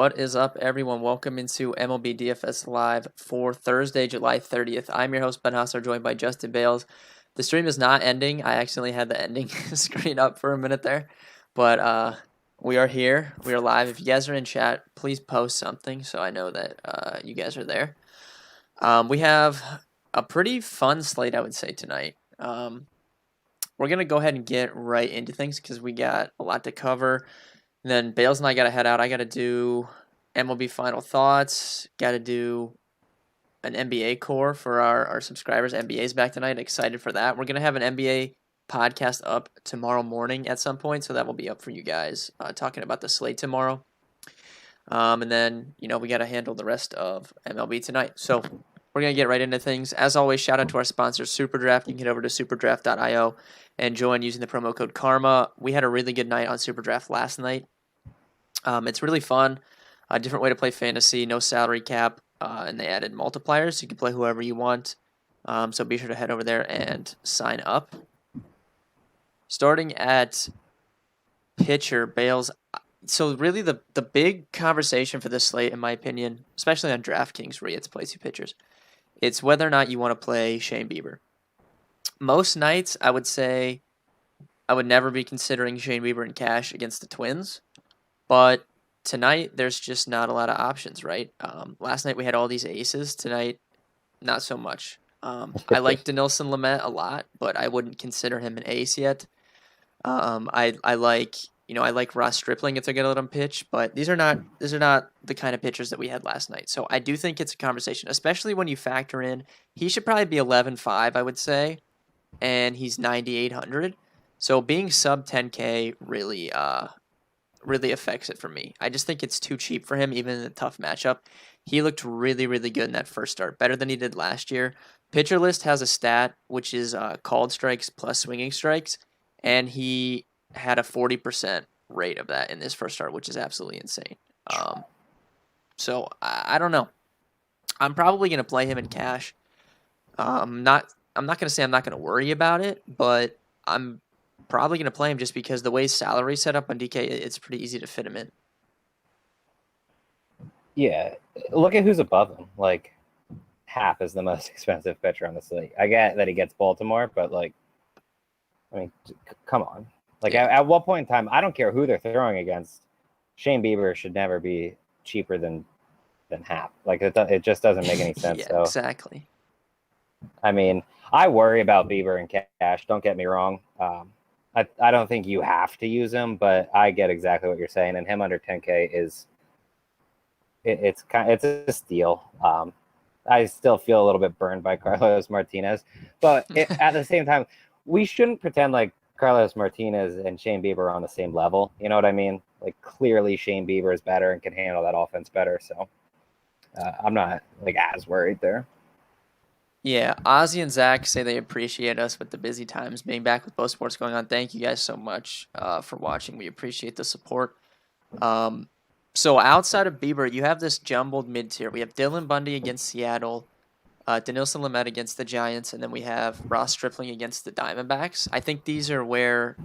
What is up, everyone? Welcome into MLB DFS Live for Thursday, July 30th. I'm your host, Ben Hassler, joined by Justin Bales. The stream is not ending. I accidentally had the ending screen up for a minute there. But we are here. We are live. If you guys are in chat, please post something so I know that you guys are there. We have a pretty fun slate, I would say, tonight. We're going to go ahead and get right into things because we got a lot to cover. And then Bales and I got to head out. I got to do MLB final thoughts. Got to do an NBA core for our subscribers. NBA's back tonight. Excited for that. We're going to have an NBA podcast up tomorrow morning at some point. So that will be up for you guys talking about the slate tomorrow. And then, we got to handle the rest of MLB tonight. So we're going to get right into things. As always, shout out to our sponsor, SuperDraft. You can head over to superdraft.io and join using the promo code KARMA. We had a really good night on SuperDraft last night. It's really fun. A different way to play fantasy, no salary cap, and they added multipliers. So you can play whoever you want. So be sure to head over there and sign up. Starting at pitcher, Bales. So really the big conversation for this slate, in my opinion, especially on DraftKings where you get to play two pitchers, it's whether or not you want to play Shane Bieber. Most nights, I would say I would never be considering Shane Bieber in cash against the Twins. But tonight, there's just not a lot of options, right? Last night, we had all these aces. Tonight, not so much. I like Dinelson Lamet a lot, but I wouldn't consider him an ace yet. I like Ross Stripling if they're going to let him pitch, but these are not the kind of pitchers that we had last night. So I do think it's a conversation, especially when you factor in he should probably be 11.5, I would say, and he's 9,800. So being sub 10K really affects it for me. I just think it's too cheap for him, even in a tough matchup. He looked really, really good in that first start, better than he did last year. Pitcher List has a stat, which is called strikes plus swinging strikes, and he had a 40% rate of that in this first start, which is absolutely insane. So I don't know. I'm probably going to play him in cash. I'm not going to say I'm not going to worry about it, but I'm probably going to play him just because the way his salary set up on DK, it's pretty easy to fit him in. Yeah, look at who's above him. Like, Happ is the most expensive pitcher on the slate. I get that he gets Baltimore, but come on. At what point in time, I don't care who they're throwing against, Shane Bieber should never be cheaper than Happ. It just doesn't make any sense. Yeah, exactly. I worry about Bieber and cash. Don't get me wrong. I don't think you have to use him, but I get exactly what you're saying. And him under 10K it's a steal. I still feel a little bit burned by Carlos Martinez, but at the same time, we shouldn't pretend like Carlos Martinez and Shane Bieber are on the same level. You know what I mean? Clearly Shane Bieber is better and can handle that offense better. So I'm not as worried there. Yeah, Ozzy and Zach say they appreciate us with the busy times being back with both sports going on. Thank you guys so much for watching. We appreciate the support. So outside of Bieber, you have this jumbled mid-tier. We have Dylan Bundy against Seattle, Dinelson Lamet against the Giants, and then we have Ross Stripling against the Diamondbacks. I think these are where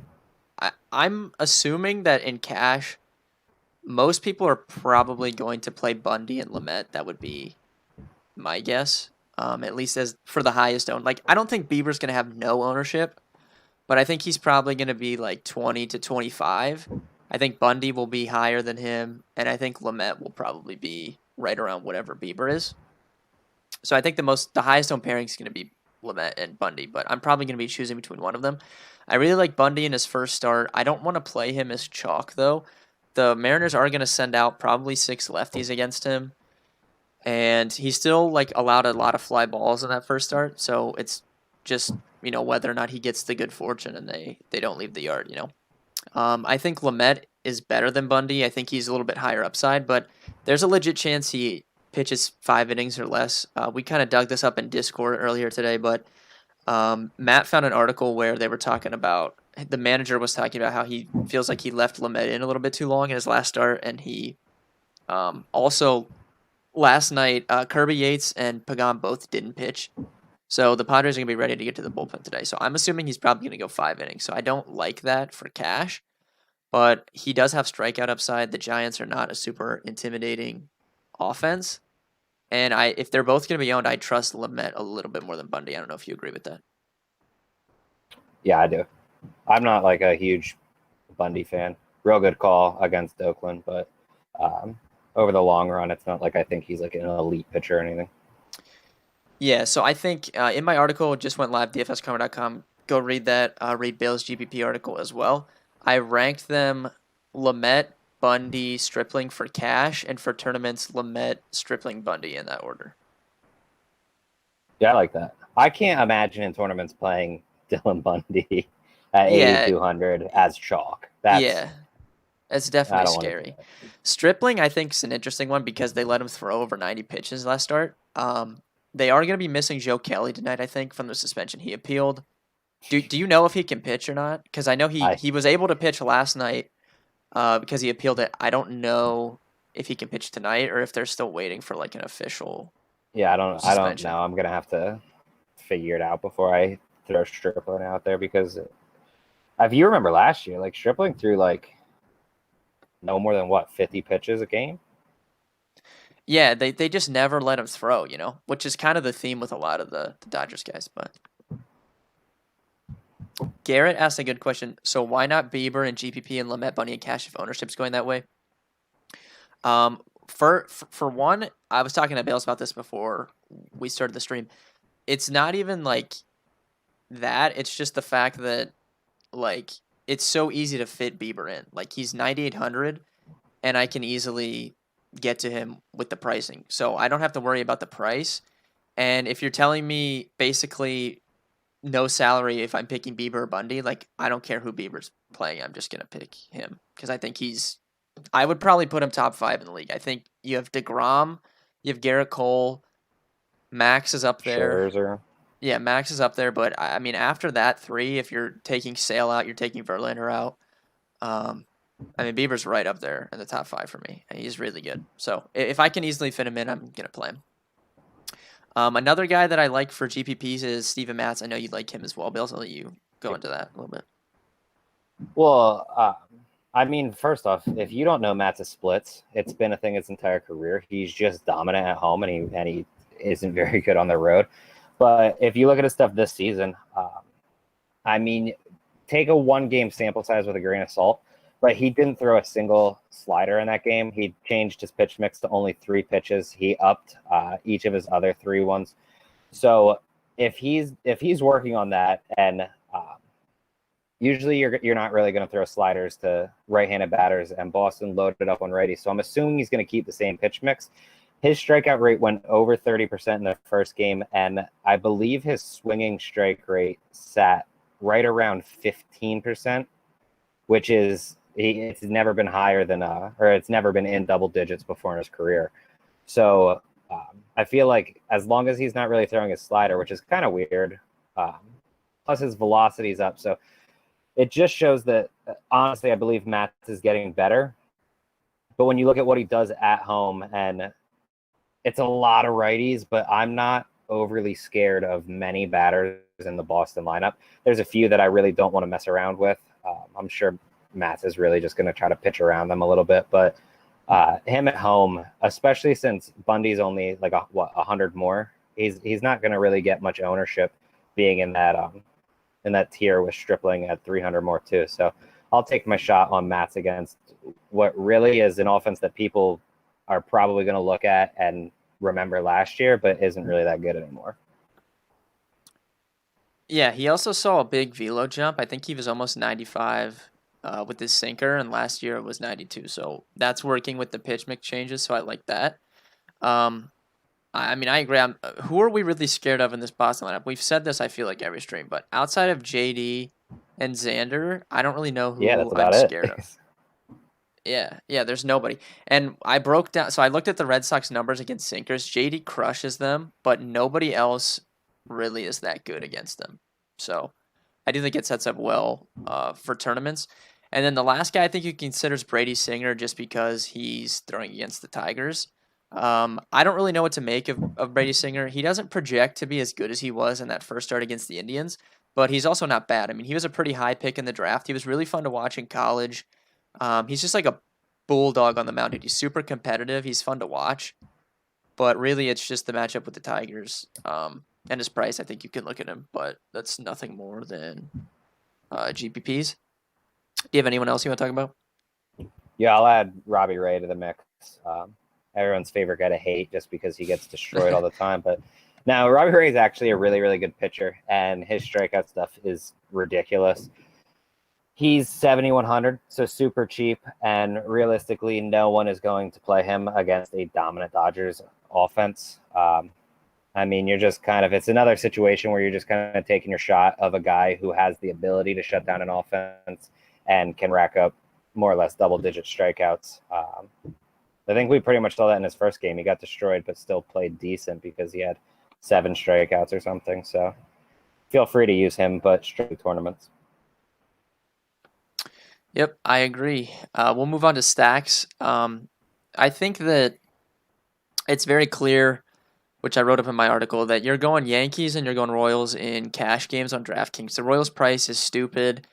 I'm assuming that in cash, most people are probably going to play Bundy and Lamet. That would be my guess. At least as for the highest owned. I don't think Bieber's going to have no ownership, but I think he's probably going to be 20 to 25. I think Bundy will be higher than him, and I think Lamet will probably be right around whatever Bieber is. So I think the highest owned pairing is going to be Lamet and Bundy, but I'm probably going to be choosing between one of them. I really like Bundy in his first start. I don't want to play him as chalk, though. The Mariners are going to send out probably 6 lefties against him. And he still allowed a lot of fly balls in that first start, so it's just whether or not he gets the good fortune and they don't leave the yard. I think Lamet is better than Bundy. I think he's a little bit higher upside, but there's a legit chance he pitches 5 innings or less. We kind of dug this up in Discord earlier today, but Matt found an article where they were talking about the manager was talking about how he feels like he left Lamet in a little bit too long in his last start, and he also. Last night, Kirby Yates and Pagan both didn't pitch. So the Padres are going to be ready to get to the bullpen today. So I'm assuming he's probably going to go 5 innings. So I don't like that for cash. but he does have strikeout upside. The Giants are not a super intimidating offense. And if they're both going to be owned, I trust Lamet a little bit more than Bundy. I don't know if you agree with that. Yeah, I do. I'm not like a huge Bundy fan. Real good call against Oakland, but over the long run, it's not like I think he's like an elite pitcher or anything. Yeah, so I think in my article, just went live, dfscover.com. Go read that. Read Bales' GPP article as well. I ranked them Lamet, Bundy, Stripling for cash, and for tournaments, Lamet, Stripling, Bundy in that order. Yeah, I like that. I can't imagine in tournaments playing Dylan Bundy at Yeah, 8,200 as chalk. yeah, it's I definitely don't want to do scary. that. Stripling, I think, is an interesting one because they let him throw over 90 pitches last start. They are going to be missing Joe Kelly tonight, I think, from the suspension. He appealed. Do you know if he can pitch or not? Because I know I he was able to pitch last night because he appealed it. I don't know if he can pitch tonight or if they're still waiting for like an official I don't suspension. know. I'm gonna have to figure it out before I throw Stripling out there because if you remember last year, like Stripling threw like no more than 50 pitches a game. Yeah, they just never let him throw, which is kind of the theme with a lot of the Dodgers guys. But Garrett asked a good question. So why not Bieber and GPP and Lamet, Bunny, and Cash if ownership's going that way? For one, I was talking to Bales about this before we started the stream. It's not even like that. It's just the fact that like it's so easy to fit Bieber in. Like he's 9,800, and I can easily get to him with the pricing. So I don't have to worry about the price. And if you're telling me basically no salary if I'm picking Bieber or Bundy, like I don't care who Bieber's playing. I'm just gonna pick him because I think I would probably put him top 5 in the league. I think you have DeGrom, you have Garrett Cole, Max is up there. Scherzer. Yeah, Max is up there, but I mean after that 3, if you're taking Sale out, you're taking Verlander out. I mean Bieber's right up there in the top 5 for me, and he's really good. So if I can easily fit him in, I'm gonna play him. Another guy that I like for GPPs is Steven Matz. I know you like him as well, Bill. So I'll let you go into that a little bit. Well, I mean, first off, if you don't know Matt's splits, it's been a thing his entire career. He's just dominant at home, and he isn't very good on the road. But if you look at his stuff this season, I mean, take a 1-game sample size with a grain of salt. But he didn't throw a single slider in that game. He changed his pitch mix to only 3 pitches. He upped each of his other 3 ones. So if he's working on that, and usually you're not really going to throw sliders to right-handed batters, and Boston loaded up on righty. So I'm assuming he's going to keep the same pitch mix. His strikeout rate went over 30% in the first game, and I believe his swinging strike rate sat right around 15%, which is it's never been higher than or it's never been in double digits before in his career. So I feel like as long as he's not really throwing his slider, which is kind of weird, plus his velocity's up. So it just shows that, honestly, I believe Matt is getting better. But when you look at what he does at home, and it's a lot of righties, but I'm not overly scared of many batters in the Boston lineup. There's a few that I really don't want to mess around with. I'm sure Matt is really just going to try to pitch around them a little bit, but him at home, especially since Bundy's only like 100 more, he's not going to really get much ownership being in that tier with Stripling at 300 more too. So I'll take my shot on Matt's against what really is an offense that people are probably going to look at and remember last year, but isn't really that good anymore. Yeah, he also saw a big velo jump. I think he was almost 95 with his sinker, and last year it was 92. So that's working with the pitch mix changes. So I like that. I mean, I agree. Who are we really scared of in this Boston lineup? We've said this, I feel like, every stream, but outside of JD and Xander, I don't really know Yeah, that's who I'm about it. scared of. Yeah, there's nobody. And I broke down, so I looked at the Red Sox numbers against sinkers. JD crushes them, but nobody else really is that good against them. So I do think it sets up well for tournaments. And then the last guy I think you consider is Brady Singer just because he's throwing against the Tigers. I don't really know what to make of Brady Singer. He doesn't project to be as good as he was in that first start against the Indians, but he's also not bad. I mean, he was a pretty high pick in the draft. He was really fun to watch in college. He's just like a bulldog on the mound. He's super competitive. He's fun to watch. But really, it's just the matchup with the Tigers. And his price, I think you can look at him, but that's nothing more than GPPs. Do you have anyone else you want to talk about? Yeah, I'll add Robbie Ray to the mix. Everyone's favorite guy to hate just because he gets destroyed all the time. But now Robbie Ray is actually a really, really good pitcher, and his strikeout stuff is ridiculous. He's 7,100, so super cheap, and realistically, no one is going to play him against a dominant Dodgers offense. I mean, you're just kind of, it's another situation where you're just kind of taking your shot of a guy who has the ability to shut down an offense and can rack up more or less double-digit strikeouts. I think we pretty much saw that in his first game. He got destroyed, but still played decent because he had 7 strikeouts or something. So feel free to use him, but strictly tournaments. Yep, I agree. We'll move on to stacks. I think that it's very clear, which I wrote up in my article, that you're going Yankees and you're going Royals in cash games on DraftKings. The Royals price is stupid.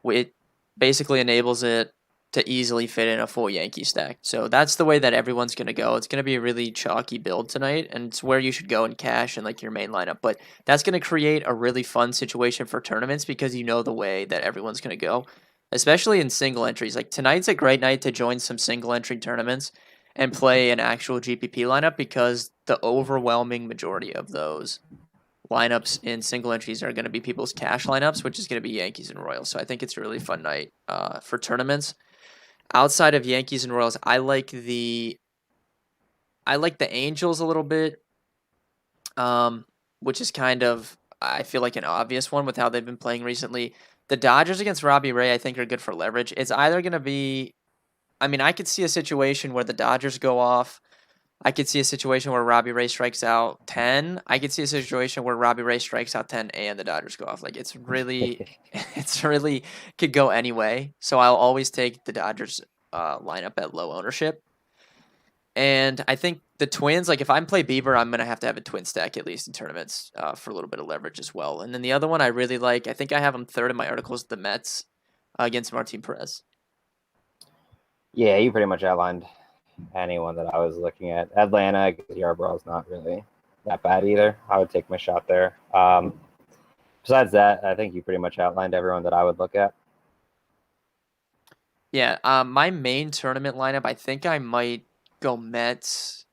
It basically enables it to easily fit in a full Yankee stack. So that's the way that everyone's going to go. It's going to be a really chalky build tonight, and it's where you should go in cash and like your main lineup. But that's going to create a really fun situation for tournaments because you know the way that everyone's going to go, especially in single entries. Like tonight's a great night to join some single entry tournaments and play an actual GPP lineup because the overwhelming majority of those lineups in single entries are going to be people's cash lineups, which is going to be Yankees and Royals. So I think it's a really fun night for tournaments. Outside of Yankees and Royals, I like the Angels a little bit, which is kind of, I feel like, an obvious one with how they've been playing recently. The Dodgers against Robbie Ray, I think, are good for leverage. It's either going to be, I mean, I could see a situation where the Dodgers go off. I could see a situation where Robbie Ray strikes out 10. I could see a situation where Robbie Ray strikes out 10 and the Dodgers go off. Like it's really, it's really could go any way. So I'll always take the Dodgers lineup at low ownership. And I think the Twins, like if I'm play Bieber, I'm gonna have to have a twin stack at least in tournaments for a little bit of leverage as well. And then the other one I really like, I think I have them third in my articles, the Mets against Martin Perez. Yeah, you pretty much outlined anyone that I was looking at. Atlanta, Yarbrough is not really that bad either. I would take my shot there. Besides that, I think you pretty much outlined everyone that I would look at. Yeah, my main tournament lineup, I think I might go Mets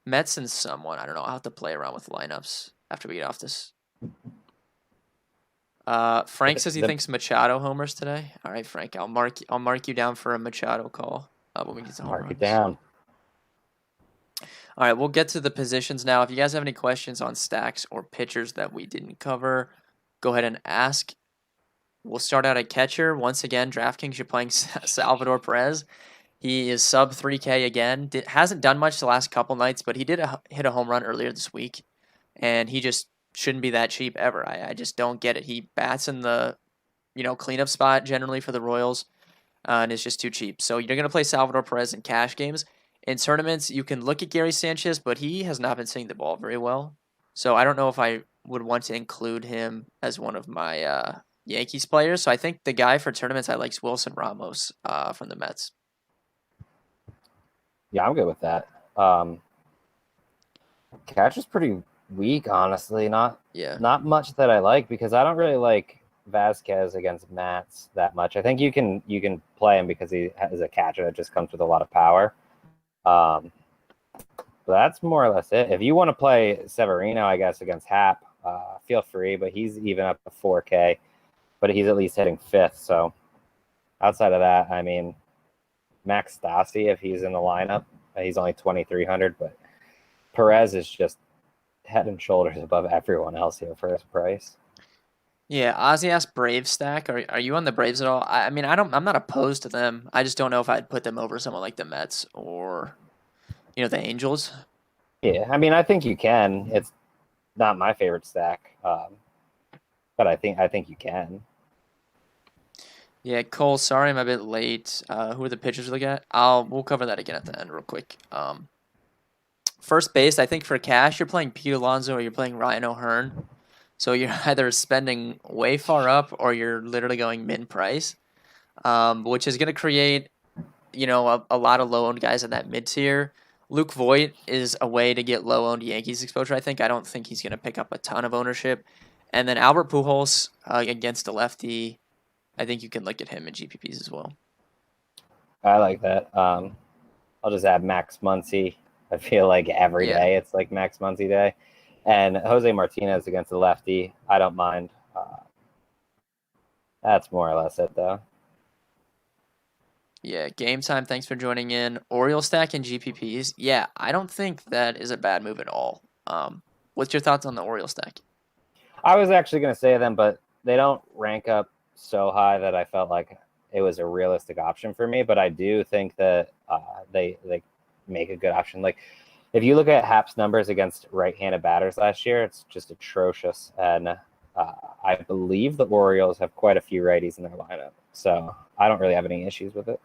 and someone. I don't know. I'll have to play around with lineups after we get off this. Frank says he thinks Machado homers today. All right, Frank, I'll mark you down for a Machado call when we get to home Mark runs. it down. All right, we'll get to the positions now. If you guys have any questions on stacks or pitchers that we didn't cover, go ahead and ask. We'll start out at catcher. Once again, DraftKings, you're playing Salvador Perez. He is sub 3K again. Hasn't done much the last couple nights, but he did hit a home run earlier this week, and he just shouldn't be that cheap ever. I just don't get it. He bats in the cleanup spot generally for the Royals, and it's just too cheap. So you're going to play Salvador Perez in cash games. In tournaments, you can look at Gary Sanchez, but he has not been seeing the ball very well. So I don't know if I would want to include him as one of my Yankees players. So I think the guy for tournaments I like is Wilson Ramos from the Mets. Yeah, I'm good with that. Catch is pretty weak, honestly. Not much that I like because I don't really like Vasquez against Mats that much. I think you can play him because he has a catcher that just comes with a lot of power. But that's more or less it. If you want to play Severino, I guess, against Hap, feel free. But he's even up to 4K, but he's at least hitting fifth. So outside of that, I mean, Max Stassi, if he's in the lineup, he's only 2,300. But Perez is just head and shoulders above everyone else here for his price. Yeah, Ozzy asked Braves stack. Are you on the Braves at all? I mean, I'm not opposed to them. I just don't know if I'd put them over someone like the Mets or the Angels. Yeah, I mean, I think you can. It's not my favorite stack, but I think you can. Yeah, Cole. Sorry, I'm a bit late. Who are the pitchers to look at? We'll cover that again at the end, real quick. First base, I think for cash, you're playing Pete Alonso or you're playing Ryan O'Hearn. So you're either spending way far up or you're literally going min price. which is going to create, a lot of low-owned guys in that mid-tier. Luke Voigt is a way to get low-owned Yankees exposure, I think. I don't think he's going to pick up a ton of ownership. And then Albert Pujols against a lefty, I think you can look at him in GPPs as well. I like that. I'll just add Max Muncy. I feel like every Yeah. day it's like Max Muncy day. And Jose Martinez against the lefty, I don't mind. That's more or less it, though. Yeah, game time. Thanks for joining in. Oriole stack and GPPs. Yeah, I don't think that is a bad move at all. What's your thoughts on the Oriole stack? I was actually going to say them, but they don't rank up so high that I felt like it was a realistic option for me. But I do think that they make a good option. Like if you look at Hap's numbers against right-handed batters last year, it's just atrocious. And I believe the Orioles have quite a few righties in their lineup, so I don't really have any issues with it.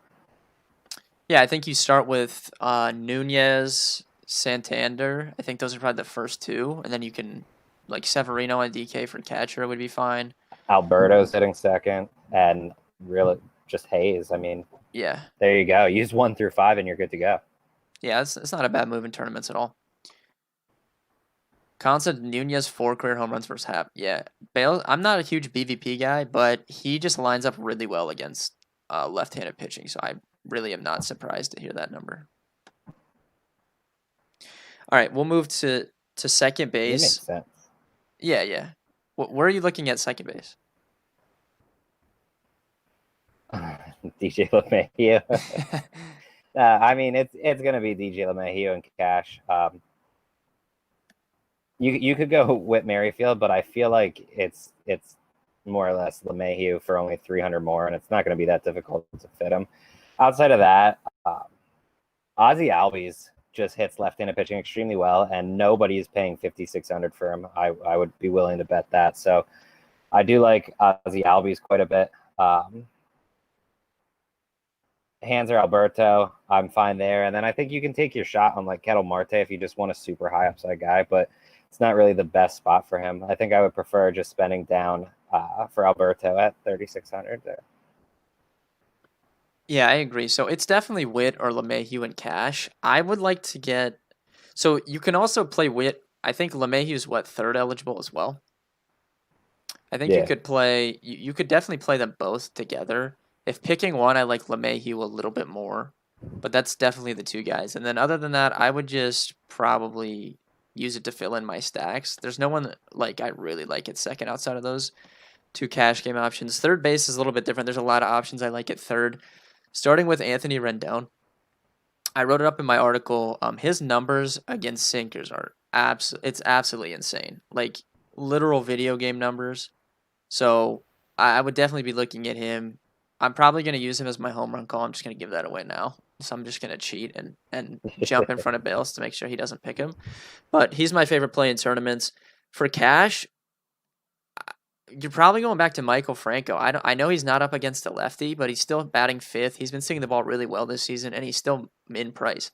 Yeah, I think you start with Nunez, Santander. I think those are probably the first two, and then you can like Severino and DK for catcher would be fine. Alberto's hitting second, and really just Hayes. I mean, Yeah, there you go. Use 1 through 5, and you're good to go. yeah, it's not a bad move in tournaments at all. Concept Nunez 4 career home runs versus Hap. Yeah, Bales. I'm not a huge BVP guy, but he just lines up really well against left-handed pitching, so I really am not surprised to hear that number. All right, we'll move to second It base. makes sense. Yeah, yeah. Where are you looking at second base? DJ LeMahieu. I mean, it's going to be DJ LeMahieu and cash. You could go Whit Merrifield, but I feel like it's more or less LeMahieu for only 300 more, and it's not going to be that difficult to fit him. Outside of that, Ozzie Albies just hits left-handed pitching extremely well, and nobody is paying 5,600 for him. I would be willing to bet that. So I do like Ozzie Albies quite a bit. Hanser Alberto, I'm fine there. And then I think you can take your shot on like Ketel Marte if you just want a super high upside guy, but it's not really the best spot for him. I think I would prefer just spending down for Alberto at 3,600 there. Yeah, I agree. So it's definitely Witt or LeMahieu and cash. I would like to get. So you can also play Witt. I think LeMahieu's third eligible as well. I think you could play. You could definitely play them both together. If picking one, I like LeMahieu a little bit more, but that's definitely the two guys. And then other than that, I would just probably use it to fill in my stacks. There's no one like I really like at second outside of those two cash game options. Third base is a little bit different. There's a lot of options I like at third. Starting with Anthony Rendon, I wrote it up in my article. His numbers against sinkers are it's absolutely insane, like literal video game numbers. So I would definitely be looking at him. I'm probably going to use him as my home run call. I'm just going to give that away now. So I'm just going to cheat and jump in front of Bales to make sure he doesn't pick him. But he's my favorite play in tournaments. For cash, you're probably going back to Michael Franco. I know he's not up against a lefty, but he's still batting fifth. He's been seeing the ball really well this season, and he's still in price.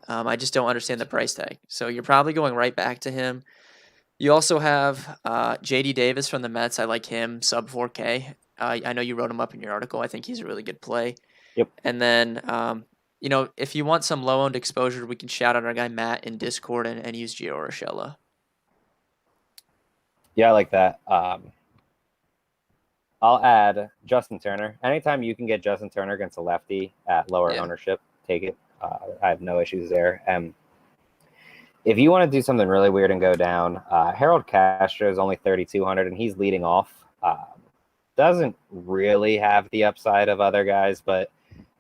I just don't understand the price tag. So you're probably going right back to him. You also have J.D. Davis from the Mets. I like him, sub 4K. I know you wrote him up in your article. I think he's a really good play. Yep. And then, if you want some low-owned exposure, we can shout out our guy Matt in Discord and use Gio Urshela. Yeah, I like that. I'll add Justin Turner. Anytime you can get Justin Turner against a lefty at lower ownership, take it. I have no issues there. If you want to do something really weird and go down, Harold Castro is only 3,200, and he's leading off. Doesn't really have the upside of other guys, but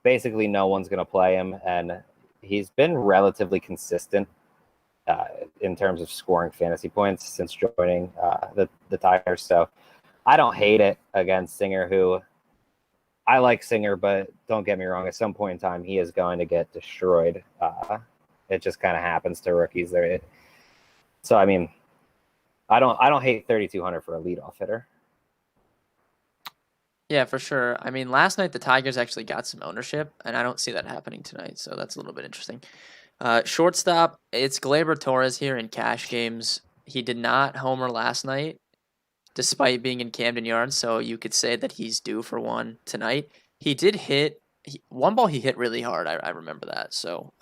basically no one's going to play him, and he's been relatively consistent in terms of scoring fantasy points since joining the Tigers. So I don't hate it against Singer, who I like Singer, but don't get me wrong. At some point in time, he is going to get destroyed. It just kind of happens to rookies there. So I mean, I don't hate 3,200 for a leadoff hitter. Yeah, for sure. I mean, last night the Tigers actually got some ownership, and I don't see that happening tonight, so that's a little bit interesting. Shortstop, it's Gleyber Torres here in cash games. He did not homer last night, despite being in Camden Yards, so you could say that he's due for one tonight. He did hit one ball. He hit really hard. I remember that. So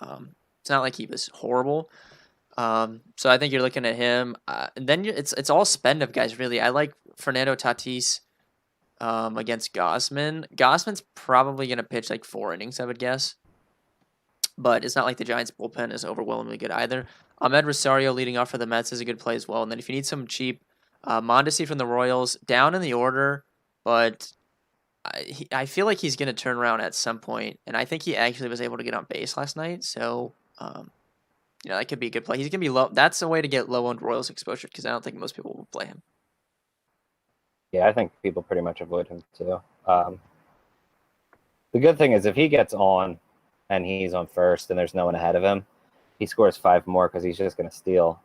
it's not like he was horrible. So I think you're looking at him. And then it's all spend of guys really. I like Fernando Tatis against Gossman. Gossman's probably gonna pitch like 4 innings, I would guess. But it's not like the Giants bullpen is overwhelmingly good either. Ahmed Rosario leading off for the Mets is a good play as well. And then if you need some cheap, Mondesi from the Royals down in the order, but I feel like he's going to turn around at some point, and I think he actually was able to get on base last night. So, that could be a good play. He's going to be low. That's a way to get low-owned Royals exposure because I don't think most people will play him. Yeah, I think people pretty much avoid him too. The good thing is if he gets on and he's on first and there's no one ahead of him, he scores 5 more because he's just going to steal.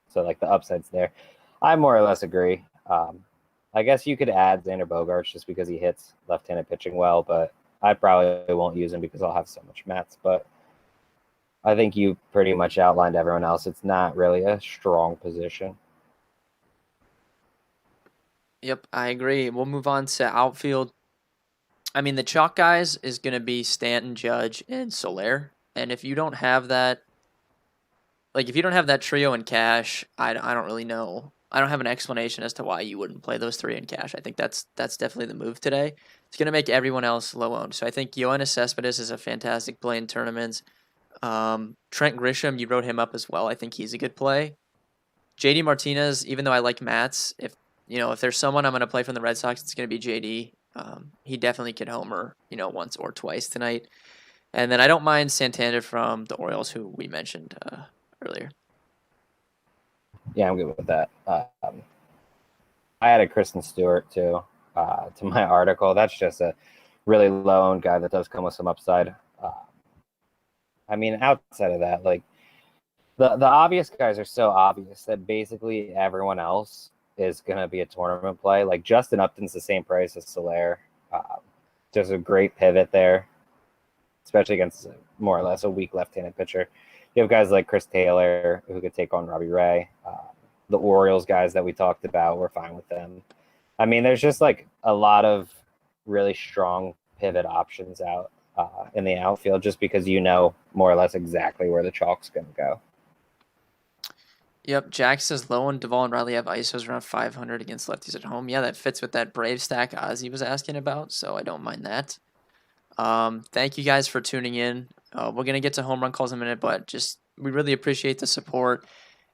So, like, the upside's there. I more or less agree. I guess you could add Xander Bogaerts just because he hits left-handed pitching well, but I probably won't use him because I'll have so much Mets. But I think you pretty much outlined everyone else. It's not really a strong position. Yep, I agree. We'll move on to outfield. I mean, the chalk guys is going to be Stanton, Judge, and Soler. And if you don't have that, if you don't have that trio in cash, I don't really know. I don't have an explanation as to why you wouldn't play those 3 in cash. I think that's definitely the move today. It's going to make everyone else low owned. So I think Yoenis Cespedes is a fantastic play in tournaments. Trent Grisham, you wrote him up as well. I think he's a good play. JD Martinez, even though I like Mats, if there's someone I'm going to play from the Red Sox, it's going to be JD. He definitely could homer, once or twice tonight. And then I don't mind Santander from the Orioles, who we mentioned earlier. Yeah, I'm good with that. I added Kristen Stewart too to my article. That's just a really low-owned guy that does come with some upside. I mean, outside of that, like the obvious guys are so obvious that basically everyone else is going to be a tournament play. Like Justin Upton's the same price as Soler. There's a great pivot there, especially against more or less a weak left-handed pitcher. You have guys like Chris Taylor who could take on Robbie Ray. The Orioles guys that we talked about, we're fine with them. I mean, there's just like a lot of really strong pivot options out in the outfield just because more or less exactly where the chalk's going to go. Yep, Jack says low and Duvall and Riley have ISOs around 500 against lefties at home. Yeah, that fits with that Brave stack Ozzy was asking about, so I don't mind that. Thank you guys for tuning in. We're going to get to home run calls in a minute, but we really appreciate the support.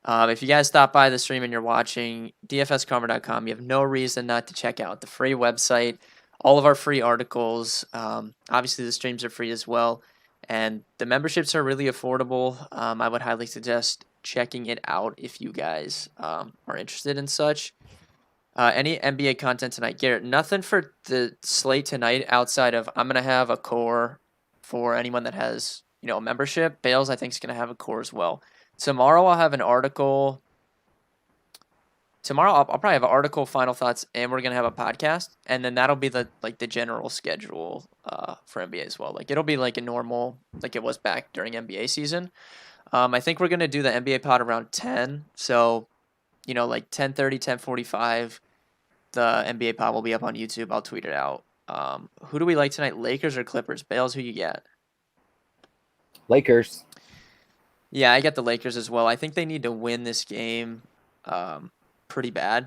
If you guys stop by the stream and you're watching dfscover.com, you have no reason not to check out the free website, all of our free articles. Obviously, the streams are free as well, and the memberships are really affordable. I would highly suggest checking it out if you guys are interested in such. Any NBA content tonight, Garrett? Nothing for the slate tonight outside of I'm gonna have a core for anyone that has a membership. Bales, I think, is gonna have a core as well. Tomorrow I'll have an article. Tomorrow I'll probably have an article, final thoughts, and we're gonna have a podcast, and then that'll be the general schedule for NBA as well. Like it'll be like a normal, like it was back during NBA season. I think we're gonna do the NBA pod around 10. So, like 10:30, 10:45. The NBA pod will be up on YouTube. I'll tweet it out. Who do we like tonight? Lakers or Clippers? Bales, who you get? Lakers. Yeah, I get the Lakers as well. I think they need to win this game pretty bad.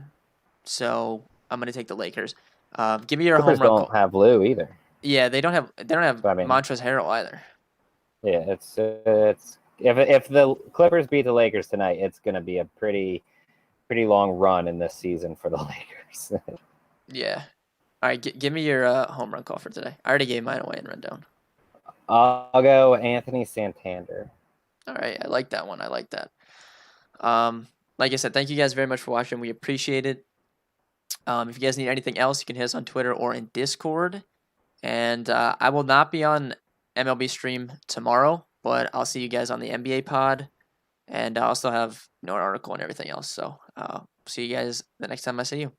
So I'm gonna take the Lakers. Give me your Clippers home run don't call. have Lou either. Yeah, they don't have Montrezl Harrell either. Yeah, it's if the Clippers beat the Lakers tonight, it's gonna be a pretty long run in this season for the Lakers. Yeah. All right, give me your home run call for today. I already gave mine away in rundown. I'll go Anthony Santander. All right, I like that one. I like that. Like I said, thank you guys very much for watching. We appreciate it. If you guys need anything else, you can hit us on Twitter or in Discord. And I will not be on MLB stream tomorrow, but I'll see you guys on the NBA pod. And I'll still have an article and everything else. So see you guys the next time I see you.